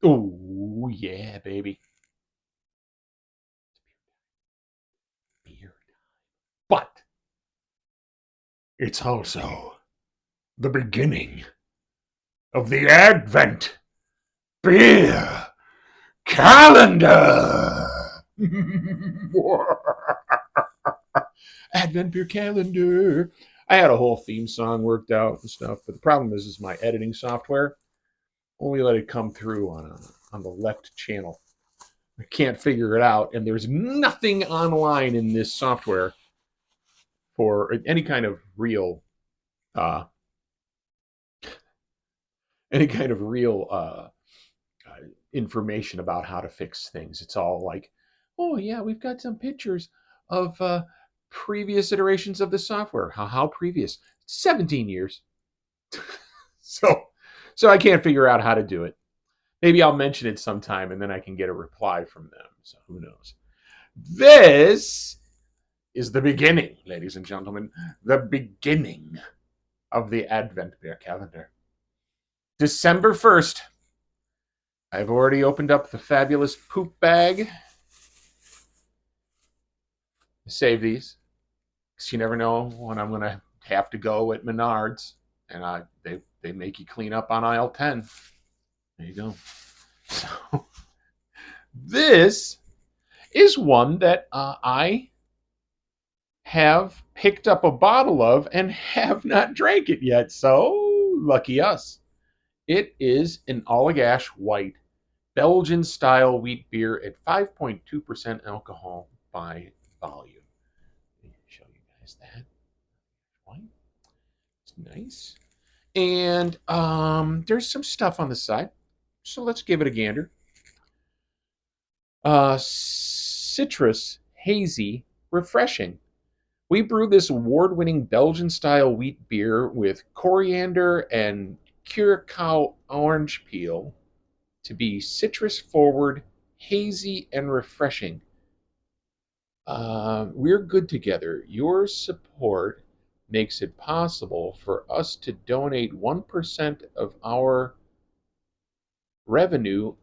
Oh, yeah, baby. Beer. But it's also the beginning of the Advent beer calendar. Advent beer calendar. I had a whole theme song worked out and stuff, but the problem is my editing software only let it come through on the left channel. I can't figure it out, and there's nothing online in this software for any kind of real uh, any kind of real information about how to fix things. It's all like, oh yeah, we've got some pictures of previous iterations of the software. How previous? 17 years. So so I can't figure out how to do it. Maybe I'll mention it sometime and then I can get a reply from them. So who knows? This is the beginning, ladies and gentlemen, the beginning of the Advent beer calendar. December 1st. I've already opened up the fabulous poop bag. Save these because you never know when I'm going to have to go at Menards, and they make you clean up on aisle 10. There you go. So this is one that I have picked up a bottle of and have not drank it yet. So lucky us. It is an Allagash white Belgian style wheat beer at 5.2% alcohol by volume. Let me show you guys that. White. It's nice. And there's some stuff on the side. So let's give it a gander. Citrus, hazy, refreshing. We brew this award winning Belgian style wheat beer with coriander and curacao orange peel to be citrus forward, hazy, and refreshing. We're good together. Your support makes it possible for us to donate 1% of our revenue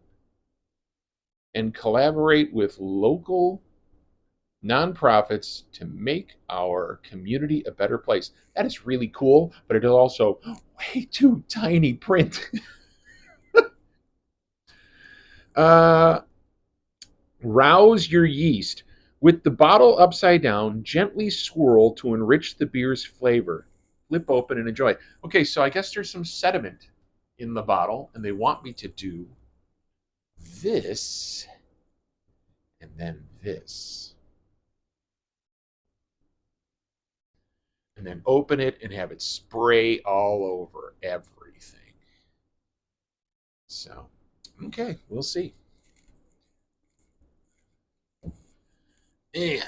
and collaborate with local nonprofits to make our community a better place. That is really cool, but it is also way too tiny print. uh, Rouse your yeast. With the bottle upside down, gently swirl to enrich the beer's flavor. Flip open and enjoy. Okay, so I guess there's some sediment in the bottle, and they want me to do this and then this. And then open it and have it spray all over everything. So, okay, we'll see. And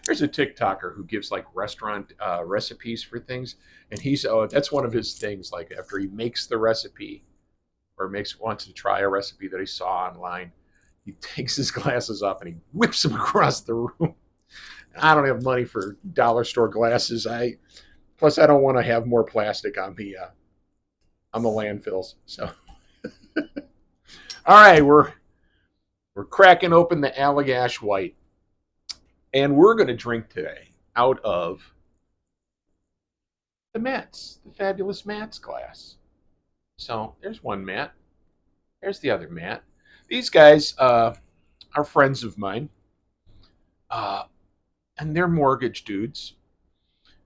there's a TikToker who gives like restaurant recipes for things, and he's that's one of his things. Like after he makes the recipe or makes wants to try a recipe that he saw online, he takes his glasses off and he whips them across the room. I don't have money for dollar store glasses. I don't want to have more plastic on the landfills. So all right, we're cracking open the Allagash White, and we're going to drink today out of the Mats, the fabulous Mats glass. So there's one Matt. There's the other Matt. These guys are friends of mine, uh, and they're mortgage dudes.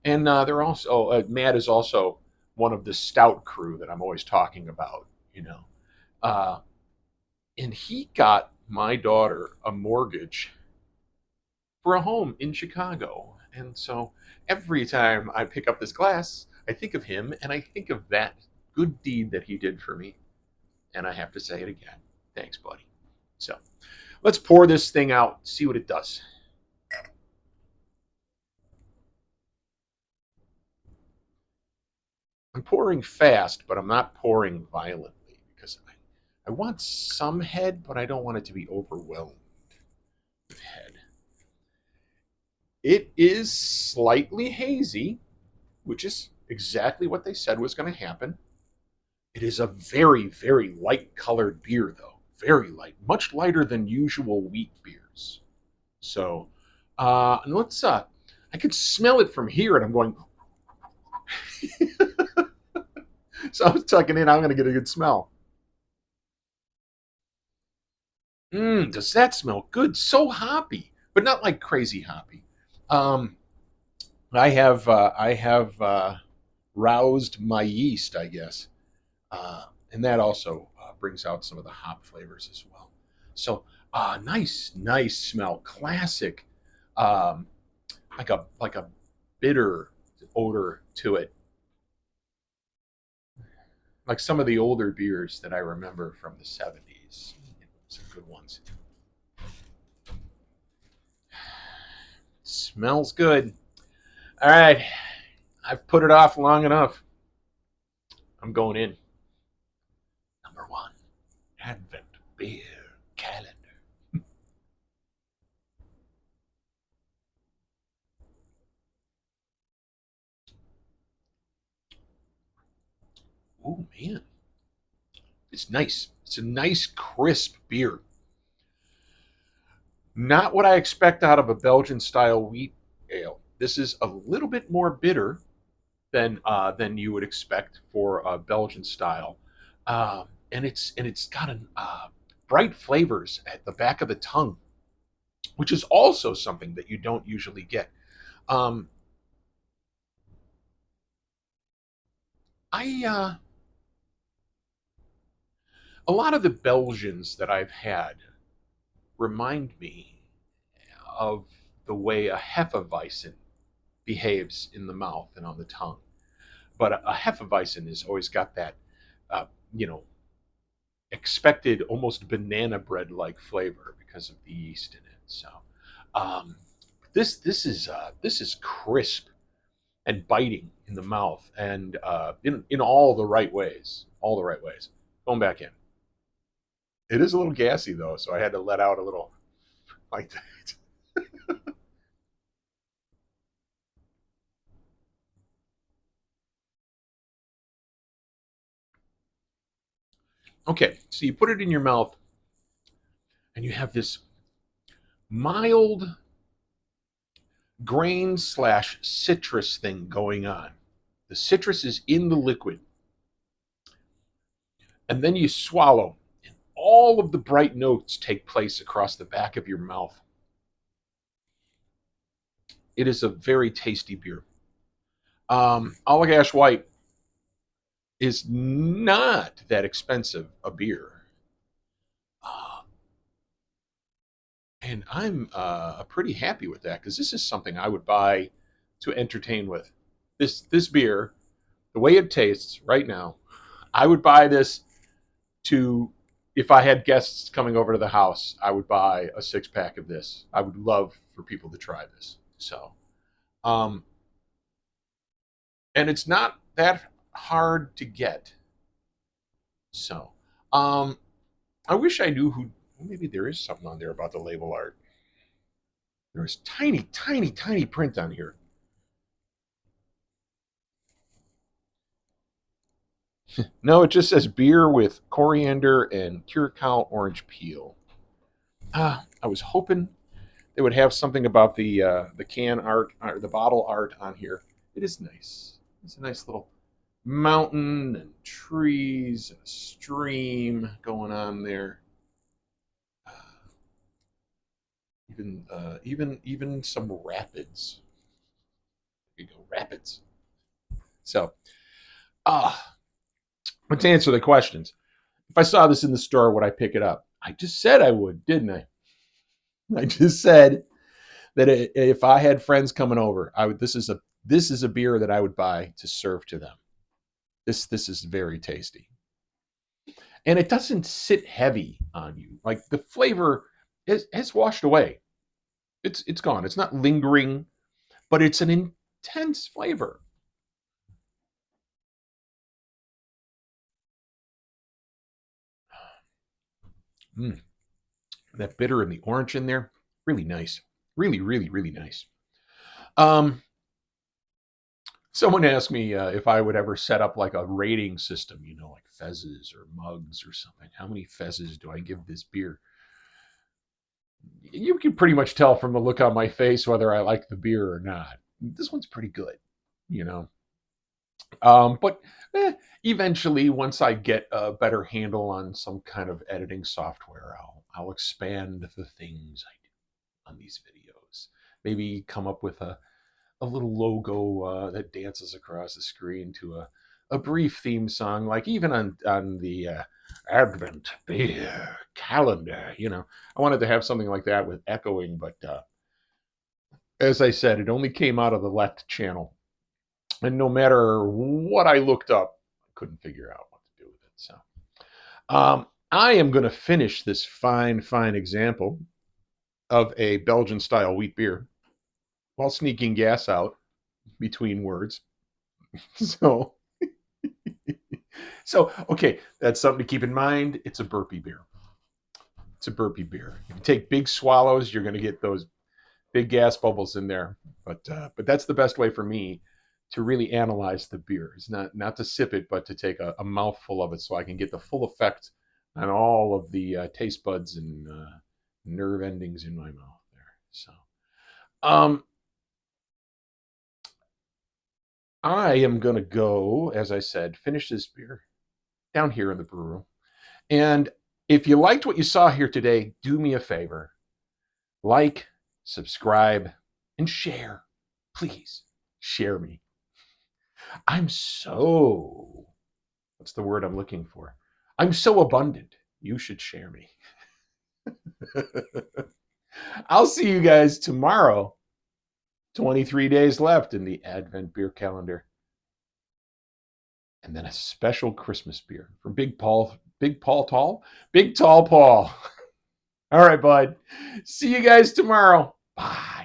And they're also Matt is also one of the stout crew that I'm always talking about. You know, uh, and he got my daughter a mortgage for a home in Chicago. And so every time I pick up this glass, I think of him and I think of that good deed that he did for me. And I have to say it again. Thanks, buddy. So let's pour this thing out, see what it does. I'm pouring fast, but I'm not pouring violently because I want some head, but I don't want it to be overwhelmed with head. It is slightly hazy, which is exactly what they said was going to happen. It is a very, very light colored beer, though. Very light, much lighter than usual wheat beers. So, and I could smell it from here, and I'm going. So I'm tucking in. I'm going to get a good smell. Does that smell good? So hoppy, but not like crazy hoppy. Um, I have roused my yeast, I guess, and that also brings out some of the hop flavors as well. So, nice, nice smell, classic, um, like a bitter odor to it, like some of the older beers that I remember from the '70s. Some good ones. Smells good. All right, I've put it off long enough. I'm going in. Number one, Advent Beer Calendar. Oh man, it's nice. It's a nice crisp beer. Not what I expect out of a Belgian style wheat ale. This is a little bit more bitter than you would expect for a Belgian style, and it's got an bright flavors at the back of the tongue, which is also something that you don't usually get. Um, I A lot of the Belgians that I've had remind me of the way a Hefeweizen behaves in the mouth and on the tongue. But a Hefeweizen has always got that, uh, you know, expected almost banana bread like flavor because of the yeast in it. So um, this is crisp and biting in the mouth and in all the right ways, all the right ways. Going back in, it is a little gassy though, so I had to let out a little like that. Okay, so you put it in your mouth and you have this mild grain slash citrus thing going on. The citrus is in the liquid, and then you swallow, and all of the bright notes take place across the back of your mouth. It is a very tasty beer. Allagash White is not that expensive a beer. Uh, and I'm pretty happy with that because this is something I would buy to entertain with. This beer, the way it tastes right now, I would buy this to if I had guests coming over to the house, I would buy a 6 pack of this. I would love for people to try this. So, um, and it's not that hard to get. So, um, I wish I knew who. Maybe there is something on there about the label art. There's tiny, tiny, tiny print on here. No, it just says beer with coriander and curacao orange peel. I was hoping they would have something about the can art or the bottle art on here. It is nice. It's a nice little mountain and trees and a stream going on there. Uh, even some rapids. There you go, rapids. So, ah, but to answer the questions, if I saw this in the store, would I pick it up? I just said I would, didn't I? I just said that if I had friends coming over, I would. This is a beer that I would buy to serve to them. This is very tasty, and it doesn't sit heavy on you. Like the flavor has washed away. It's gone. It's not lingering, but it's an intense flavor. Mm, that bitter and the orange in there, really nice. Really, really, really nice. Um, Someone asked me if I would ever set up like a rating system, like fezzes or mugs or something. How many fezzes do I give this beer? You can pretty much tell from the look on my face whether I like the beer or not. This one's pretty good, you know. But eventually, once I get a better handle on some kind of editing software, I'll expand the things I do on these videos. Maybe come up with a little logo that dances across the screen to a brief theme song, like even on the Advent beer calendar. I wanted to have something like that with echoing, but as I said, it only came out of the left channel, and no matter what I looked up, I couldn't figure out what to do with it. So I am going to finish this fine, fine example of a Belgian style wheat beer while sneaking gas out between words. So, okay, that's something to keep in mind. It's a burpee beer. It's a burpee beer. If you take big swallows, you're going to get those big gas bubbles in there. But that's the best way for me to really analyze the beer. It's not to sip it, but to take a mouthful of it so I can get the full effect on all of the taste buds and nerve endings in my mouth there. So, um, I am going to go, as I said, finish this beer down here in the brew room. And if you liked what you saw here today, do me a favor. Like, subscribe, and share. Please, share me. What's the word I'm looking for? I'm so abundant. You should share me. I'll see you guys tomorrow. 23 days left in the Advent beer calendar. And then a special Christmas beer from Big Tall Paul. All right, bud. See you guys tomorrow. Bye.